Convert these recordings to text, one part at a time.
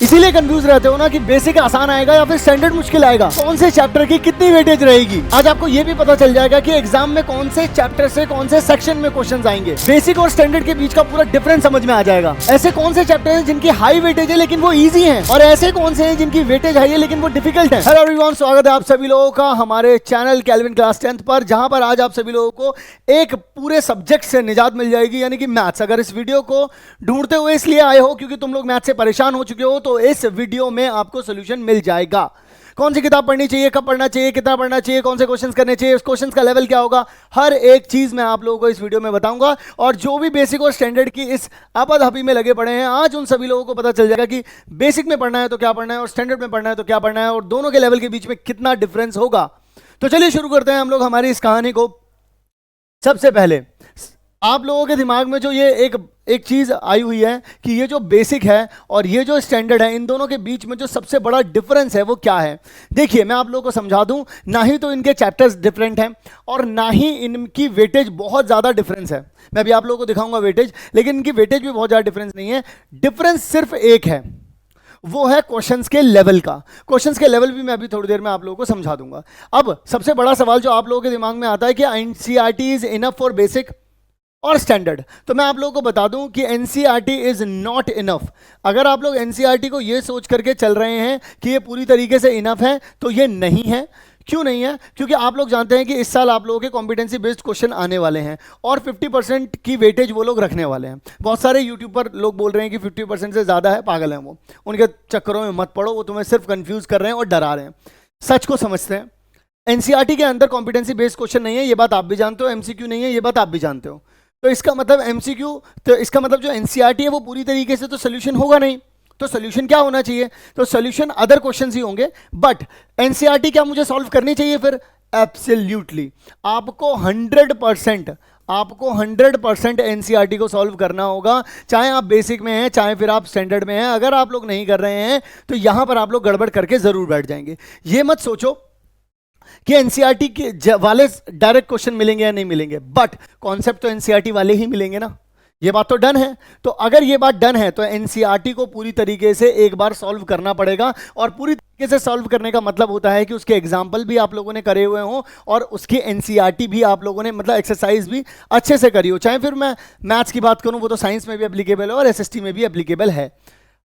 इसीलिए कंफ्यूज रहते हो ना कि बेसिक आसान आएगा या फिर स्टैंडर्ड मुश्किल आएगा, कौन से चैप्टर की कितनी वेटेज रहेगी। आज आपको ये भी पता चल जाएगा कि एग्जाम में कौन से चैप्टर से कौन से सेक्शन में क्वेश्चन आएंगे। बेसिक और स्टैंडर्ड के बीच का पूरा डिफरेंस समझ में आ जाएगा। ऐसे कौन से चैप्टर हैं जिनकी हाई वेटेज है लेकिन वो इजी हैं, और ऐसे कौन से हैं जिनकी वेटेज हाई है लेकिन वो डिफिकल्ट है। हेलो एवरीवन, स्वागत है आप सभी लोगों का हमारे चैनल केल्विन क्लास 10th पर, जहां पर आज आप सभी लोगों को एक पूरे सब्जेक्ट से निजात मिल जाएगी, यानी कि मैथ्स। अगर इस वीडियो को ढूंढते हुए इसलिए आए हो क्योंकि तुम लोग मैथ्स से परेशान हो चुके हो, तो इस वीडियो में आपको सोल्यूशन मिल जाएगा। कौन सी किताब पढ़नी चाहिए, कब पढ़ना चाहिए, कितना पढ़ना चाहिए, कौन से क्वेश्चंस करने चाहिए, उस क्वेश्चंस का लेवल क्या होगा, हर एक चीज मैं आप लोगों को इस वीडियो में बताऊंगा। और जो भी बेसिक और स्टैंडर्ड की इस आपाधापी में लगे पड़े हैं, आज उन सभी लोगों को पता चल जाएगा कि बेसिक में पढ़ना है तो क्या पढ़ना है और स्टैंडर्ड में पढ़ना है तो क्या पढ़ना है, और दोनों के लेवल के बीच में कितना डिफरेंस होगा। तो चलिए शुरू करते हैं हम लोग हमारी इस कहानी को। सबसे पहले आप लोगों के दिमाग में जो ये एक चीज आई हुई है कि ये जो बेसिक है और ये जो स्टैंडर्ड है, इन दोनों के बीच में जो सबसे बड़ा डिफरेंस है वो क्या है। देखिए, मैं आप लोगों को समझा दूं, ना ही तो इनके चैप्टर्स डिफरेंट हैं और ना ही इनकी वेटेज बहुत ज़्यादा डिफरेंस है। मैं भी आप लोगों को दिखाऊंगा वेटेज, लेकिन इनकी वेटेज भी बहुत ज़्यादा डिफरेंस नहीं है। डिफरेंस सिर्फ एक है, वो है क्वेश्चंस के लेवल का। क्वेश्चंस के लेवल भी मैं अभी थोड़ी देर में आप लोगों को समझा दूंगा। अब सबसे बड़ा सवाल जो आप लोगों के दिमाग में आता है कि NCERT is enough for basic और स्टैंडर्ड, तो मैं आप लोगों को बता दूं कि एनसीईआरटी इज नॉट इनफ। अगर आप लोग एनसीईआरटी को ये सोच करके चल रहे हैं कि ये पूरी तरीके से इनफ है, तो ये नहीं है। क्यों नहीं है? क्योंकि आप लोग जानते हैं कि इस साल आप लोगों के कॉम्पिटेंसी बेस्ड क्वेश्चन आने वाले हैं और 50% की वेटेज वो लोग रखने वाले हैं। बहुत सारे यूट्यूब पर लोग बोल रहे हैं कि 50% से ज़्यादा है, पागल हैं वो, उनके चक्करों में मत पड़ो, वो तुम्हें सिर्फ कंफ्यूज कर रहे हैं और डरा रहे हैं। सच को समझते हैं। एनसीईआरटी के अंदर कॉम्पिटेंसी बेस्ड क्वेश्चन नहीं है, ये बात आप भी जानते हो। एमसीक्यू नहीं है, ये बात आप भी जानते हो। तो इसका मतलब एमसीक्यू, तो इसका मतलब जो एनसीईआरटी है वो पूरी तरीके से तो सोल्यूशन होगा नहीं। तो सोल्यूशन क्या होना चाहिए? तो सोल्यूशन अदर क्वेश्चंस ही होंगे। बट एनसीईआरटी क्या मुझे सॉल्व करनी चाहिए फिर? एब्सोल्युटली। आपको 100% एनसीईआरटी को सॉल्व करना होगा, चाहे आप बेसिक में हैं चाहे फिर आप स्टैंडर्ड में हैं। अगर आप लोग नहीं कर रहे हैं तो यहां पर आप लोग गड़बड़ करके जरूर बैठ जाएंगे। ये मत सोचो कि एनसीईआरटी के वाले डायरेक्ट क्वेश्चन मिलेंगे या नहीं मिलेंगे, बट कॉन्सेप्ट तो एनसीईआरटी वाले ही मिलेंगे ना। ये बात तो डन है। तो अगर ये बात डन है तो एनसीईआरटी को पूरी तरीके से एक बार सॉल्व करना पड़ेगा, और पूरी तरीके से सॉल्व करने का मतलब होता है कि उसके एग्जाम्पल भी आप लोगों ने करे हुए हों और उसकी एनसीईआरटी भी आप लोगों ने मतलब एक्सरसाइज भी अच्छे से करी हो। चाहे फिर मैं मैथ्स की बात करूं, वो तो साइंस में भी एप्लीकेबल है और एसएसटी में भी एप्लीकेबल है।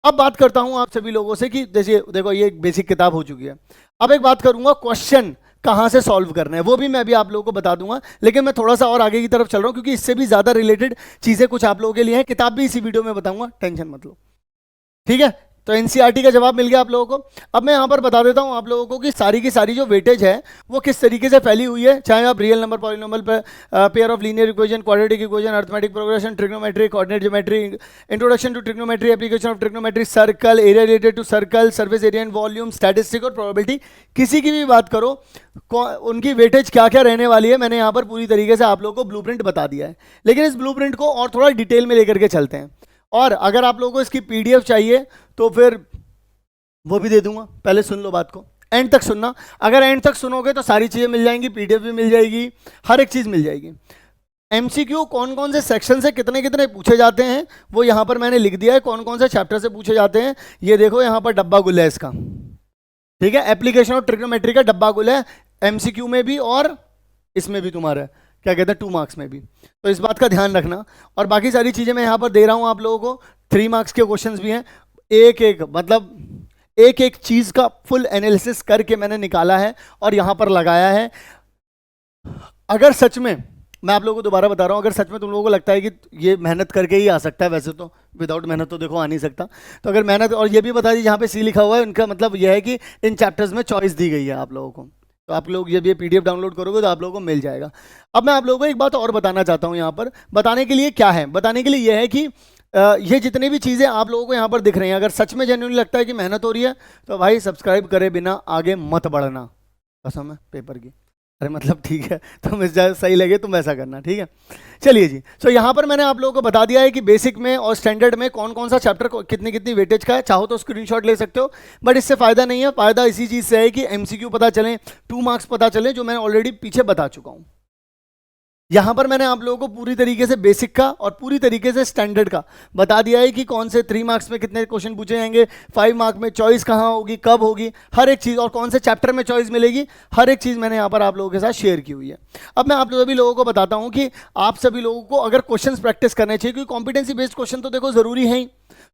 अब बात करता हूं आप सभी लोगों से कि जैसे देखो, ये एक बेसिक किताब हो चुकी है। अब एक बात करूंगा, क्वेश्चन कहां से सॉल्व करना है वो भी मैं अभी आप लोगों को बता दूंगा, लेकिन मैं थोड़ा सा और आगे की तरफ चल रहा हूं क्योंकि इससे भी ज्यादा रिलेटेड चीजें कुछ आप लोगों के लिए हैं। किताब भी इसी वीडियो में बताऊंगा, टेंशन मत लो, ठीक है। तो एनसीईआरटी का जवाब मिल गया आप लोगों को। अब मैं यहां पर बता देता हूं आप लोगों को कि सारी की सारी जो वेटेज है वो किस तरीके से फैली हुई है। चाहे आप real number, polynomial, pair of linear equation, quadratic equation, arithmetic progression, trigonometry, coordinate geometry, introduction to trigonometry, application of trigonometry, circle, area related to circle, surface area and volume, statistic और प्रोबेबिलिटी, किसी की भी बात करो, उनकी weightage क्या क्या रहने वाली है, मैंने यहाँ पर पूरी तरीके से आप लोगों को ब्लूप्रिंट बता दिया है। लेकिन इस ब्लूप्रिंट को और थोड़ा डिटेल में लेकर के चलते हैं, और अगर आप लोगों को इसकी पीडीएफ चाहिए तो फिर वो भी दे दूंगा। पहले सुन लो बात को, एंड तक सुनना। अगर एंड तक सुनोगे तो सारी चीजें मिल जाएंगी, पीडीएफ भी मिल जाएगी, हर एक चीज मिल जाएगी। एमसीक्यू कौन कौन से सेक्शन से कितने कितने पूछे जाते हैं वो यहां पर मैंने लिख दिया है, कौन कौन से चैप्टर से पूछे जाते हैं। ये देखो यहां पर डब्बा गुल है इसका, ठीक है। एप्लीकेशन ऑफ ट्रिग्नोमेट्री का डब्बा गुल है, एमसीक्यू में भी और इसमें भी, तुम्हारा क्या कहते हैं 2 मार्क्स में भी। तो इस बात का ध्यान रखना। और बाकी सारी चीजें मैं यहां पर दे रहा हूं आप लोगों को। 3 मार्क्स के क्वेश्चंस भी हैं, एक एक चीज का फुल एनालिसिस करके मैंने निकाला है और यहां पर लगाया है। अगर सच में, मैं आप लोगों को दोबारा बता रहा हूं, अगर सच में तुम लोगों को लगता है कि ये मेहनत करके ही आ सकता है, वैसे तो विदाउट मेहनत तो देखो आ नहीं सकता, तो अगर मेहनत, और ये भी बता दी जहां पे सी लिखा हुआ है, उनका मतलब यह है कि इन चैप्टर्स में चॉइस दी गई है आप लोगों को। तो आप लोग ये पीडीएफ डाउनलोड करोगे तो आप लोगों को मिल जाएगा। अब मैं आप लोगों को एक बात और बताना चाहता हूं यहाँ पर। बताने के लिए क्या है? बताने के लिए यह है कि ये जितनी भी चीज़ें आप लोगों को यहाँ पर दिख रही हैं, अगर सच में जेन्युइनली लगता है कि मेहनत हो रही है तो भाई सब्सक्राइब करे बिना आगे मत बढ़ना। कसम है पेपर की, अरे मतलब ठीक है, तुम इस जगह सही लगे तुम ऐसा करना, ठीक है। चलिए जी, सो यहाँ पर मैंने आप लोगों को बता दिया है कि बेसिक में और स्टैंडर्ड में कौन कौन सा चैप्टर कितनी कितनी वेटेज का है। चाहो तो स्क्रीनशॉट ले सकते हो, बट इससे फायदा नहीं है। फायदा इसी चीज़ से है कि एमसीक्यू पता चले, 2 मार्क्स पता चले, जो मैं ऑलरेडी पीछे बता चुका हूँ। यहां पर मैंने आप लोगों को पूरी तरीके से बेसिक का और पूरी तरीके से स्टैंडर्ड का बता दिया है कि कौन से 3 मार्क्स में कितने क्वेश्चन पूछे जाएंगे, 5 मार्क में चॉइस कहां होगी, कब होगी, हर एक चीज़, और कौन से चैप्टर में चॉइस मिलेगी, हर एक चीज़ मैंने यहां पर आप लोगों के साथ शेयर की हुई है। अब मैं आप सभी लोगों को बताता हूं कि आप सभी लोगों को अगर क्वेश्चन प्रैक्टिस करने चाहिए, क्योंकि कॉम्पिटेंसी बेस्ड क्वेश्चन तो देखो जरूरी है ही।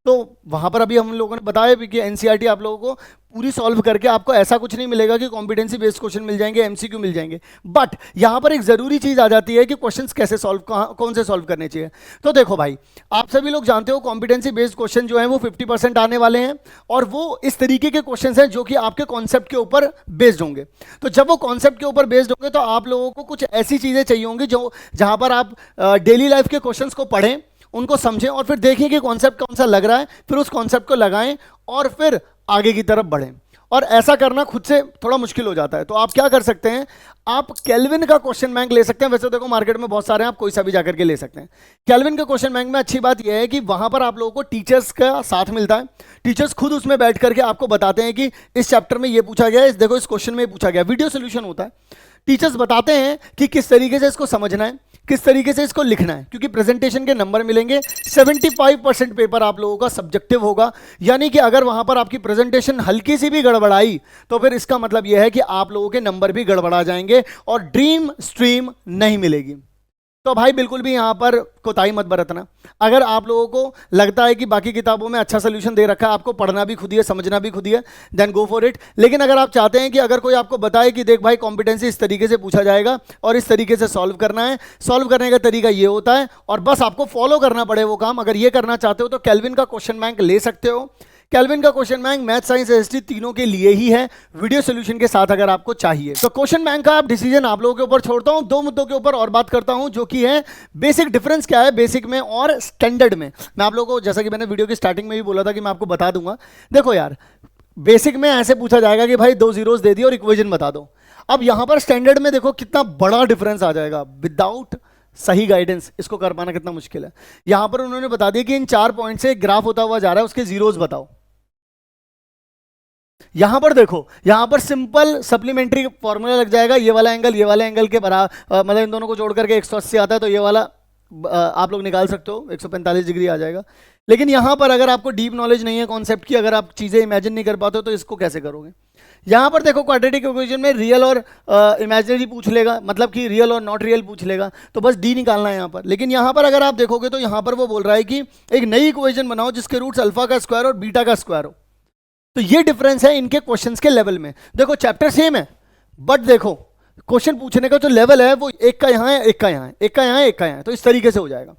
तो वहां पर अभी हम लोगों ने बताया भी कि एनसीईआरटी आप लोगों को पूरी सॉल्व करके आपको ऐसा कुछ नहीं मिलेगा कि कॉम्पिटेंसी बेस्ड क्वेश्चन मिल जाएंगे, एमसीक्यू मिल जाएंगे, बट यहां पर एक जरूरी चीज आ जाती है कि क्वेश्चंस कैसे सॉल्व, कौन से सॉल्व करने चाहिए। तो देखो भाई, आप सभी लोग जानते हो कॉम्पिटेंसी बेस्ड क्वेश्चन जो है वो 50% आने वाले हैं, और वो इस तरीके के क्वेश्चन हैं जो कि आपके कॉन्सेप्ट के ऊपर बेस्ड होंगे। तो जब वो कॉन्सेप्ट के ऊपर बेस्ड होंगे तो आप लोगों को कुछ ऐसी चीजें चाहिए होंगी जो जहां पर आप डेली लाइफ के क्वेश्चंस को पढ़ें, उनको समझें, और फिर देखें कि कॉन्सेप्ट कौन सा लग रहा है, फिर उस कॉन्सेप्ट को लगाएं और फिर आगे की तरफ बढ़ें। और ऐसा करना खुद से थोड़ा मुश्किल हो जाता है। तो आप क्या कर सकते हैं, आप केल्विन का क्वेश्चन बैंक ले सकते हैं। वैसे देखो मार्केट में बहुत सारे हैं, आप कोई सा भी जाकर के ले सकते हैं। केल्विन के क्वेश्चन बैंक में अच्छी बात यह है कि वहां पर आप लोगों को टीचर्स का साथ मिलता है। टीचर्स खुद उसमें बैठ करके आपको बताते हैं कि इस चैप्टर में ये पूछा गया है, देखो इस क्वेश्चन में ये पूछा गया, वीडियो सोल्यूशन होता है। टीचर्स बताते हैं कि किस तरीके से इसको समझना है, किस तरीके से इसको लिखना है, क्योंकि प्रेजेंटेशन के नंबर मिलेंगे। 75% पेपर आप लोगों का सब्जेक्टिव होगा, यानी कि अगर वहां पर आपकी प्रेजेंटेशन हल्की सी भी गड़बड़ाई तो फिर इसका मतलब यह है कि आप लोगों के नंबर भी गड़बड़ा जाएंगे और ड्रीम स्ट्रीम नहीं मिलेगी। तो भाई बिल्कुल भी यहां पर कोताही मत बरतना। अगर आप लोगों को लगता है कि बाकी किताबों में अच्छा सोल्यूशन दे रखा है, आपको पढ़ना भी खुद ही है, समझना भी खुद ही है, देन गो फॉर इट। लेकिन अगर आप चाहते हैं कि अगर कोई आपको बताए कि देख भाई कॉम्पिटेंसी इस तरीके से पूछा जाएगा और इस तरीके से सॉल्व करना है, सॉल्व करने का तरीका ये होता है और बस आपको फॉलो करना पड़े वो काम, अगर ये करना चाहते हो तो केल्विन का क्वेश्चन बैंक ले सकते हो। केल्विन का question bank math, science, ST तीनों के लिए ही है, वीडियो सोल्यूशन के साथ अगर आपको चाहिए। तो क्वेश्चन बैंक का आप डिसीजन आप लोगों के ऊपर छोड़ता हूं। 2 मुद्दों के ऊपर और बात करता हूं, जो कि है बेसिक डिफरेंस क्या है बेसिक में और स्टैंडर्ड में। मैं आप लोगों को, जैसा कि मैंने वीडियो की स्टार्टिंग में भी बोला था कि मैं आपको बता दूंगा। देखो यार, बेसिक में ऐसे पूछा जाएगा कि भाई 2 जीरोस दे दिए और इक्वेशन बता दो। अब यहां पर स्टैंडर्ड में देखो कितना बड़ा डिफरेंस आ जाएगा। विदाउट सही गाइडेंस इसको कर पाना कितना मुश्किल है। यहां पर उन्होंने बता दिया कि इन 4 पॉइंट से ग्राफ होता हुआ जा रहा है, उसके जीरोस बताओ। यहां पर देखो, यहां पर सिंपल सप्लीमेंट्री फॉर्मूला लग जाएगा, ये वाला एंगल के बराबर, मतलब इन दोनों को जोड़ करके 180 आता है, तो ये वाला आप लोग निकाल सकते हो, 145 डिग्री आ जाएगा। लेकिन यहां पर अगर आपको डीप नॉलेज नहीं है कॉन्सेप्ट की, अगर आप चीजें इमेजिन नहीं कर पाते हो तो इसको कैसे करोगे। यहां पर देखो क्वाड्रेटिक इक्वेशन में रियल और इमेजिनरी पूछ लेगा, मतलब कि रियल और नॉट रियल पूछ लेगा, तो बस डी निकालना है यहां पर। लेकिन यहां पर अगर आप देखोगे तो यहां पर वो बोल रहा है कि एक नई इक्वेशन बनाओ जिसके रूट्स अल्फा का स्क्वायर और बीटा का स्क्वायर हो। तो ये डिफरेंस है इनके क्वेश्चंस के लेवल में। देखो चैप्टर सेम है, बट देखो क्वेश्चन पूछने का जो लेवल है वो एक का यहां है, एक का यहां है, एक का यहां है, एक का यहां है, तो इस तरीके से हो जाएगा।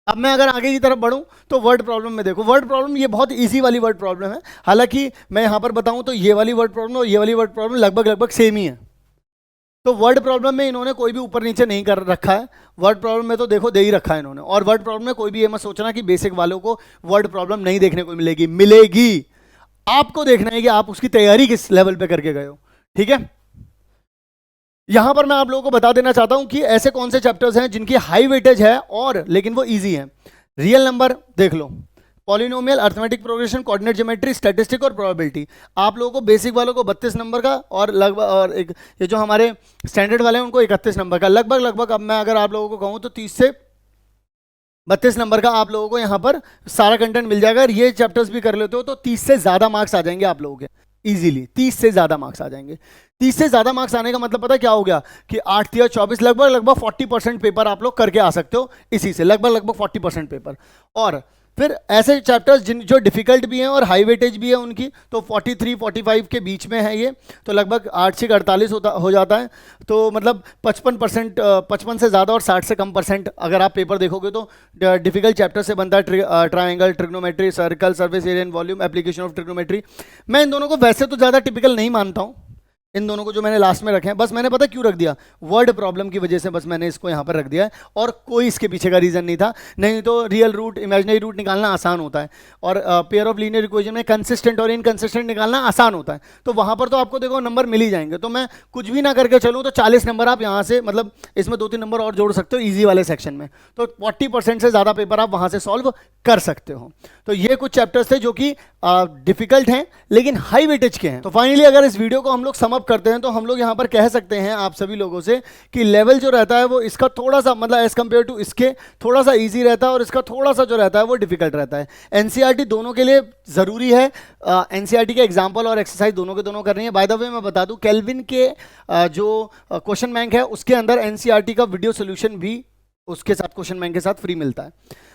अब मैं अगर आगे की तरफ बढ़ूं तो वर्ड प्रॉब्लम में देखो, वर्ड प्रॉब्लम ये बहुत इजी वाली वर्ड प्रॉब्लम है। हालांकि मैं यहां पर बताऊं तो ये वाली वर्ड प्रॉब्लम और ये वाली वर्ड प्रॉब्लम लगभग सेम ही है। तो वर्ड प्रॉब्लम में इन्होंने कोई भी ऊपर नीचे नहीं कर रखा है, वर्ड प्रॉब्लम में तो देखो दे ही रखा है इन्होंने। और वर्ड प्रॉब्लम में कोई भी ये मत सोचना कि बेसिक वालों को वर्ड प्रॉब्लम नहीं देखने को मिलेगी, मिलेगी। आपको देखना है कि आप उसकी तैयारी किस लेवल पे करके गए हो, ठीक है। यहां पर मैं आप लोगों को बता देना चाहता हूं कि ऐसे कौन से चैप्टर्स हैं जिनकी हाई वेटेज है और लेकिन वो इजी हैं। रियल नंबर देख लो, polynomial, arithmetic progression, coordinate geometry, statistic और प्रोबेबिलिटी। आप लोगों को बेसिक वालों को 32 नंबर का और लगभग, और एक ये जो हमारे स्टैंडर्ड वाले हैं उनको 31 नंबर का लगभग। अब मैं अगर आप लोगों को कहूँ तो 30 से 32 नंबर का आप लोगों को यहाँ पर सारा कंटेंट मिल जाएगा। ये चैप्टर्स भी कर लेते हो तो 30 से ज़्यादा मार्क्स आ जाएंगे आप लोगों के, इजीली 30 से ज़्यादा मार्क्स आ जाएंगे। 30 से ज़्यादा मार्क्स आने का मतलब पता क्या हो गया कि 8 या 24 लगभग 40% पेपर आप लोग करके आ सकते हो इसी से, लगभग 40% पेपर। और फिर ऐसे चैप्टर्स जो डिफिकल्ट भी हैं और हाई वेटेज भी है उनकी, तो 43-45 के बीच में है ये, तो लगभग 8 से 48 हो जाता है। तो मतलब 55%, 55 से ज़्यादा और 60 से कम परसेंट अगर आप पेपर देखोगे तो डिफिकल्ट चैप्टर से बनता है। Triangle, trigonometry, circle, surface area and volume, application of trigonometry. मैं इन दोनों को वैसे तो ज़्यादा टिपिकल नहीं मानता हूँ, इन दोनों को जो मैंने लास्ट में रखे हैं, बस मैंने पता क्यों रख दिया, वर्ड प्रॉब्लम की वजह से बस मैंने इसको यहाँ पर रख दिया है, और कोई इसके पीछे का रीज़न नहीं था। नहीं तो रियल रूट, इमेजिनरी रूट निकालना आसान होता है, और पेयर ऑफ लीनियर इक्वेशन में कंसिस्टेंट और इनकंसिस्टेंट निकालना आसान होता है। तो वहाँ पर तो आपको देखो नंबर मिल ही जाएंगे। तो मैं कुछ भी ना करके चलूँ तो 40 नंबर आप यहाँ से, मतलब इसमें 2-3 नंबर और जोड़ सकते हो ईजी वाले सेक्शन में, तो 40% से ज़्यादा पेपर आप वहाँ से सॉल्व कर सकते हो। तो ये कुछ चैप्टर्स थे जो कि डिफिकल्ट हैं लेकिन हाई वेटेज के हैं। तो फाइनली अगर इस वीडियो को हम लोग समअप अप करते हैं तो हम लोग यहाँ पर कह सकते हैं आप सभी लोगों से कि लेवल जो रहता है वो इसका थोड़ा सा मतलब एज कम्पेयर टू इसके थोड़ा सा इजी रहता है और इसका थोड़ा सा जो रहता है वो डिफिकल्ट रहता है। एनसीईआरटी दोनों के लिए ज़रूरी है। एनसीईआरटी के एग्जाम्पल और एक्सरसाइज दोनों के दोनों करनी है। बाय द वे मैं बता दूं केल्विन के जो क्वेश्चन बैंक है उसके अंदर एनसीईआरटी का वीडियो सोल्यूशन भी उसके साथ क्वेश्चन बैंक के साथ फ्री मिलता है।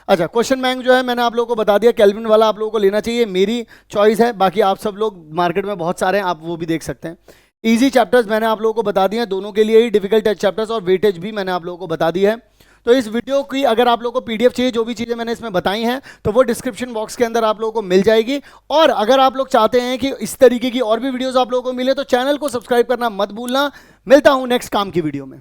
अच्छा, क्वेश्चन बैंक जो है मैंने आप लोगों को बता दिया, केल्विन वाला आप लोगों को लेना चाहिए, मेरी चॉइस है। बाकी आप सब लोग मार्केट में बहुत सारे हैं, आप वो भी देख सकते हैं। इजी चैप्टर्स मैंने आप लोगों को बता दिए हैं दोनों के लिए ही, डिफिकल्ट चैप्टर्स और वेटेज भी मैंने आप लोगों को बता दी है। तो इस वीडियो की अगर आप लोगों को पीडीएफ चाहिए, जो भी चीज़ें मैंने इसमें बताई हैं, तो वो डिस्क्रिप्शन बॉक्स के अंदर आप लोगों को मिल जाएगी। और अगर आप लोग चाहते हैं कि इस तरीके की और भी वीडियोस आप लोगों को मिले तो चैनल को सब्सक्राइब करना मत भूलना। मिलता हूं नेक्स्ट काम की वीडियो में।